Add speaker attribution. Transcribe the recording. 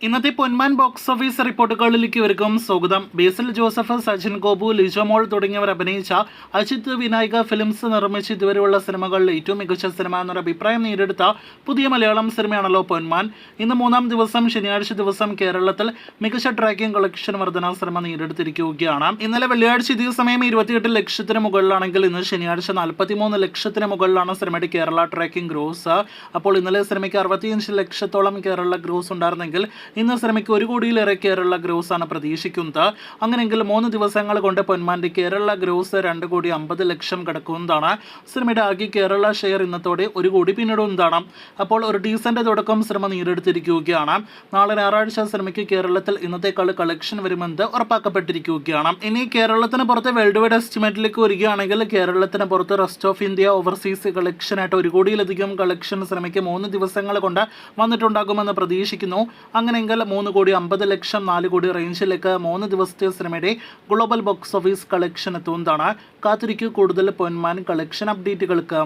Speaker 1: ഇന്നത്തെ പൊന്മാൻ box office റിപ്പോർട്ടുകളിലേക്ക് ഇവർക്കും സ്വാഗതം. ബേസിൽ ജോസഫ്, സച്ചിൻ ഗോപു, ലിജോമോൾ തുടങ്ങിയവർ അഭിനയിച്ച അജിത് വിനായക ഫിലിംസ് നിർമ്മിച്ച് ഇതുവരെയുള്ള സിനിമകളിൽ ഏറ്റവും മികച്ച സിനിമ എന്നൊരു അഭിപ്രായം നേടിയെടുത്ത പുതിയ മലയാളം സിനിമയാണല്ലോ പൊന്മാൻ. ഇന്ന് മൂന്നാം ദിവസം ശനിയാഴ്ച ദിവസം കേരളത്തിൽ മികച്ച ട്രാക്കിംഗ് കളക്ഷൻ വർധന സിനിമ നേടിയെടുത്തിരിക്കുകയാണ്. ഇന്നലെ വെള്ളിയാഴ്ച ഇതേ സമയം 28 ലക്ഷത്തിന് മുകളിലാണെങ്കിൽ ഇന്ന് ശനിയാഴ്ച 43 ലക്ഷത്തിന് മുകളിലാണ് സിനിമയുടെ കേരള ട്രാക്കിംഗ് ഗ്രോസ്. അപ്പോൾ ഇന്നലെ സിനിമയ്ക്ക് 65 ലക്ഷത്തോളം കേരള ഗ്രോസ് ഉണ്ടായിരുന്നെങ്കിൽ ഇന്ന് സിനിമയ്ക്ക് 1 കോടിയിലേറെ കേരള ഗ്രോസ് ആണ് പ്രതീക്ഷിക്കുന്നത്. അങ്ങനെയെങ്കിൽ 3 ദിവസങ്ങൾ കൊണ്ട് പൊന്മാന്റെ കേരള ഗ്രോസ് 2,50,00,000 കടക്കുന്നതാണ്. സിനിമയുടെ ആകെ കേരള ഷെയർ ഇന്നത്തോടെ 1 കോടി പിന്നിടുന്നതാണ്. അപ്പോൾ ഒരു ഡീസന്റ് തുടക്കം സിനിമ നേടിയെടുത്തിരിക്കുകയാണ്. നാളെ ഞായറാഴ്ച സിനിമയ്ക്ക് കേരളത്തിൽ ഇന്നത്തെക്കാൾ കളക്ഷൻ വരുമെന്ന് ഉറപ്പാക്കപ്പെട്ടിരിക്കുകയാണ്. ഇനി കേരളത്തിന് പുറത്ത് വേൾഡ് വൈഡ് എസ്റ്റിമേറ്റിലേക്ക് വരികയാണെങ്കിൽ കേരളത്തിന് പുറത്ത് റെസ്റ്റ് ഓഫ് ഇന്ത്യ ഓവർസീസ് കളക്ഷനായിട്ട് 1 കോടിയിലധികം കളക്ഷൻ സിനിമയ്ക്ക് 3 ദിവസങ്ങൾ കൊണ്ട് വന്നിട്ടുണ്ടാകുമെന്ന് പ്രതീക്ഷിക്കുന്നു. അങ്ങനെയെങ്കിൽ 3,50,00,000 4 കോടി റേഞ്ചിലേക്ക് 3 ദിവസത്തെ സിനിമയുടെ ഗ്ലോബൽ ബോക്സ് ഓഫീസ് കളക്ഷൻ എത്തുന്നതാണ്. കാത്തിരിക്കൂ കൂടുതൽ പൊന്മാൻ കളക്ഷൻ അപ്ഡേറ്റുകൾക്ക്.